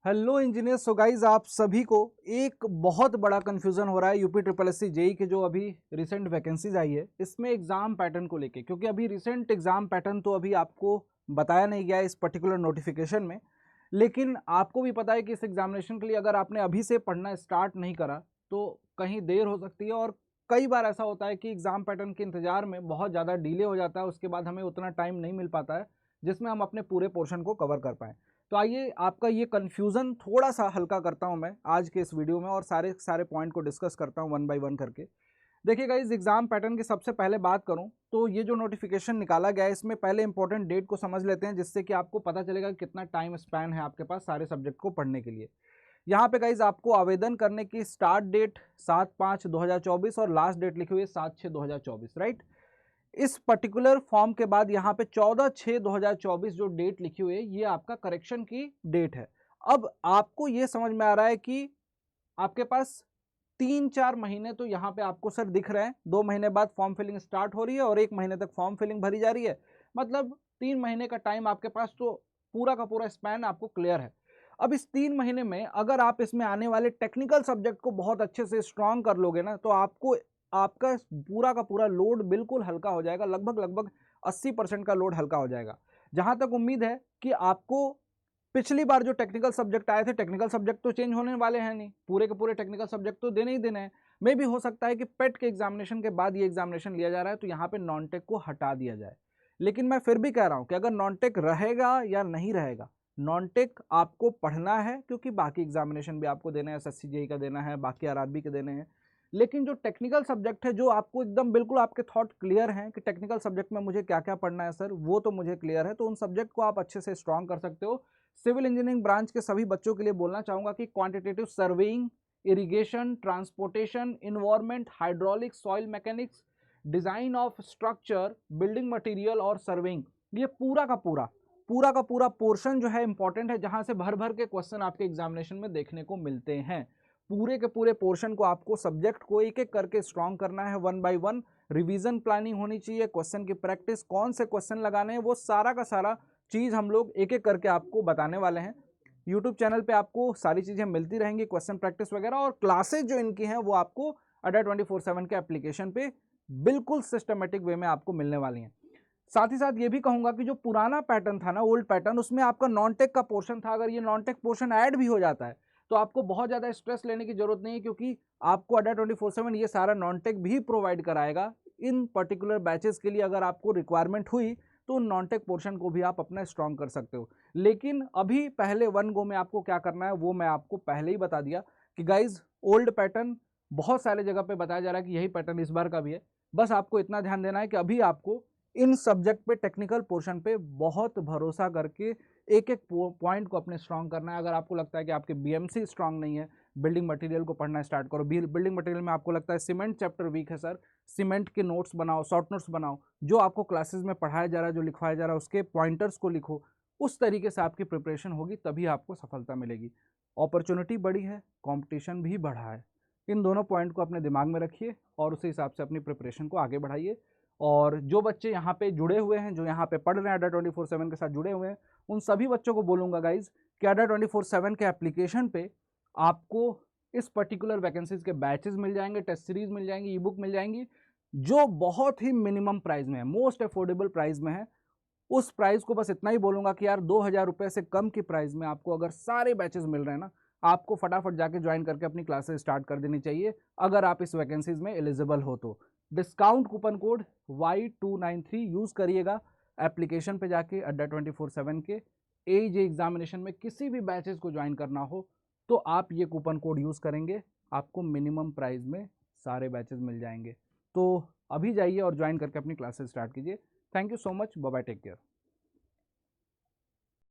Hello engineer. So guys आप सभी को एक बहुत बड़ा कंफ्यूजन हो रहा है UP triple S C JE के जो अभी रिसेंट वैकेंसीज आई है इसमें एग्जाम पैटर्न को लेके, क्योंकि अभी रिसेंट एग्जाम पैटर्न तो अभी आपको बताया नहीं गया है इस पर्टिकुलर नोटिफिकेशन में। लेकिन आपको भी पता है कि इस एग्जामिनेशन के लिए अगर आपने अभी से पढ़ना स्टार्ट नहीं करा तो कहीं देर हो सकती है, और कई बार ऐसा होता है कि एग्जाम पैटर्न के इंतजार में बहुत ज़्यादा डिले हो जाता है, उसके बाद हमें उतना टाइम नहीं मिल पाता है जिसमें हम अपने पूरे पोर्शन को कवर कर पाएँ। तो आइए आपका ये कन्फ्यूज़न थोड़ा सा हल्का करता हूं मैं आज के इस वीडियो में, और सारे सारे पॉइंट को डिस्कस करता हूं वन बाय वन करके। देखिएगा, इस एग्जाम पैटर्न की सबसे पहले बात करूं तो ये जो नोटिफिकेशन निकाला गया है इसमें पहले इंपॉर्टेंट डेट को समझ लेते हैं, जिससे कि आपको पता चलेगा कि कितना टाइम स्पैन है आपके पास सारे सब्जेक्ट को पढ़ने के लिए। यहाँ पे गाइज आपको आवेदन करने की स्टार्ट डेट 7/5/2024 और लास्ट डेट लिखी हुई है 7/6/2024, राइट। इस पर्टिकुलर फॉर्म के बाद यहाँ पे 14/6/2024 जो डेट लिखी हुई है ये आपका करेक्शन की डेट है। अब आपको ये समझ में आ रहा है कि आपके पास 3-4 महीने तो यहाँ पे आपको सर दिख रहे हैं, 2 महीने बाद फॉर्म फिलिंग स्टार्ट हो रही है और 1 महीने तक फॉर्म फिलिंग भरी जा रही है, मतलब 3 महीने का टाइम आपके पास, तो पूरा का पूरा स्पैन आपको क्लियर है। अब इस 3 महीने में अगर आप इसमें आने वाले टेक्निकल सब्जेक्ट को बहुत अच्छे से स्ट्रॉन्ग कर लोगे ना, तो आपको आपका पूरा का पूरा लोड बिल्कुल हल्का हो जाएगा, लगभग लगभग 80% का लोड हल्का हो जाएगा। जहां तक उम्मीद है कि आपको पिछली बार जो टेक्निकल सब्जेक्ट आए थे, टेक्निकल सब्जेक्ट तो चेंज होने वाले हैं नहीं, पूरे के पूरे टेक्निकल सब्जेक्ट तो देने ही देने हैं। मे भी हो सकता है कि पेट के एग्जामिनेशन के बाद ये एग्जामिनेशन लिया जा रहा है तो यहाँ पे नॉन टेक को हटा दिया जाए। लेकिन मैं फिर भी कह रहा हूँ कि अगर नॉन टेक रहेगा या नहीं रहेगा, नॉन टेक आपको पढ़ना है, क्योंकि बाकी एग्जामिनेशन भी आपको देना है, एसएससी जेई का देना है, बाकी आरआरबी के देने हैं। लेकिन जो टेक्निकल सब्जेक्ट है, जो आपको एकदम बिल्कुल आपके थॉट क्लियर हैं कि टेक्निकल सब्जेक्ट में मुझे क्या क्या पढ़ना है सर, वो तो मुझे क्लियर है, तो उन सब्जेक्ट को आप अच्छे से स्ट्रॉन्ग कर सकते हो। सिविल इंजीनियरिंग ब्रांच के सभी बच्चों के लिए बोलना चाहूंगा कि quantitative surveying, irrigation, transportation, environment, hydraulics, soil mechanics, design of structure, building material और सर्वेइंग, ये पूरा का पूरा पोर्शन जो है इंपॉर्टेंट है, जहां से भर भर के क्वेश्चन आपके एग्जामिनेशन में देखने को मिलते हैं। पूरे के पूरे पोर्शन को आपको सब्जेक्ट को एक एक करके स्ट्रॉन्ग करना है, one by one revision planning होनी चाहिए, क्वेश्चन की प्रैक्टिस, कौन से क्वेश्चन लगाने हैं, वो सारा का सारा चीज हम लोग एक एक करके आपको बताने वाले हैं। यूट्यूब चैनल पे आपको सारी चीजें मिलती रहेंगी, क्वेश्चन प्रैक्टिस वगैरह, और क्लासेज जो इनकी हैं वो आपको अड्डा 24/7 के एप्लीकेशन पे बिल्कुल सिस्टमेटिक वे में आपको मिलने वाली हैं। साथ ही साथ ये भी कहूंगा कि जो पुराना पैटर्न था ना, ओल्ड पैटर्न, उसमें आपका नॉन टेक का पोर्शन था, अगर ये नॉन टेक पोर्शन ऐड भी हो जाता है तो आपको बहुत ज्यादा स्ट्रेस लेने की जरूरत नहीं है, क्योंकि आपको अड्डा 24/7 ये सारा नॉन टेक भी प्रोवाइड कराएगा इन पर्टिकुलर बैचेस के लिए। अगर आपको रिक्वायरमेंट हुई तो नॉन टेक पोर्शन को भी आप अपना स्ट्रॉन्ग कर सकते हो। लेकिन अभी पहले वन गो में आपको क्या करना है वो मैं आपको पहले ही बता दिया कि गाइज ओल्ड पैटर्न बहुत सारे जगह पे बताया जा रहा है कि यही पैटर्न इस बार का भी है। बस आपको इतना ध्यान देना है कि अभी आपको इन सब्जेक्ट पे, टेक्निकल पोर्शन पे बहुत भरोसा करके एक एक पॉइंट को अपने स्ट्रॉन्ग करना है। अगर आपको लगता है कि आपके बीएमसी स्ट्रॉन्ग नहीं है, बिल्डिंग मटेरियल को पढ़ना स्टार्ट करो। बिल्डिंग मटेरियल में आपको लगता है सीमेंट चैप्टर वीक है सर, सीमेंट के नोट्स बनाओ, शॉर्ट नोट्स बनाओ, जो आपको क्लासेस में पढ़ाया जा रहा है, जो लिखवाया जा रहा है उसके पॉइंटर्स को लिखो। उस तरीके से आपकी प्रिपरेशन होगी, तभी आपको सफलता मिलेगी। अपॉर्चुनिटी बड़ी है, कॉम्पिटिशन भी बढ़ा है, इन दोनों पॉइंट को अपने दिमाग में रखिए और उसी हिसाब से अपनी प्रिपरेशन को आगे बढ़ाइए। और जो बच्चे यहाँ पे जुड़े हुए हैं, जो यहाँ पे पढ़ रहे हैं, अड्डा 24/7 के साथ जुड़े हुए हैं, उन सभी बच्चों को बोलूँगा गाइज कि अड्डा 24/7 के एप्लीकेशन पे आपको इस पर्टिकुलर वैकेंसीज के बैचेस मिल जाएंगे, टेस्ट सीरीज मिल जाएंगी, ई बुक मिल जाएंगी, जो बहुत ही मिनिमम प्राइस में है, मोस्ट अफोर्डेबल प्राइस में है। उस प्राइस को बस इतना ही बोलूँगा कि यार 2,000 रुपये से कम की प्राइस में आपको अगर सारे बैचेस मिल रहे हैं ना, आपको फटाफट जाके ज्वाइन करके अपनी क्लासेस स्टार्ट कर देनी चाहिए, अगर आप इस वैकेंसीज में एलिजिबल हो तो। Discount coupon code Y293 use करिएगा एप्लीकेशन पे जाके अड्डा 24/7 के। एज एग्जामिनेशन में किसी भी बैचेस को ज्वाइन करना हो तो आप ये कूपन कोड यूज़ करेंगे, आपको मिनिमम प्राइस में सारे बैचेस मिल जाएंगे। तो अभी जाइए और ज्वाइन करके अपनी क्लासेस स्टार्ट कीजिए। Thank you so much, bye bye, take care.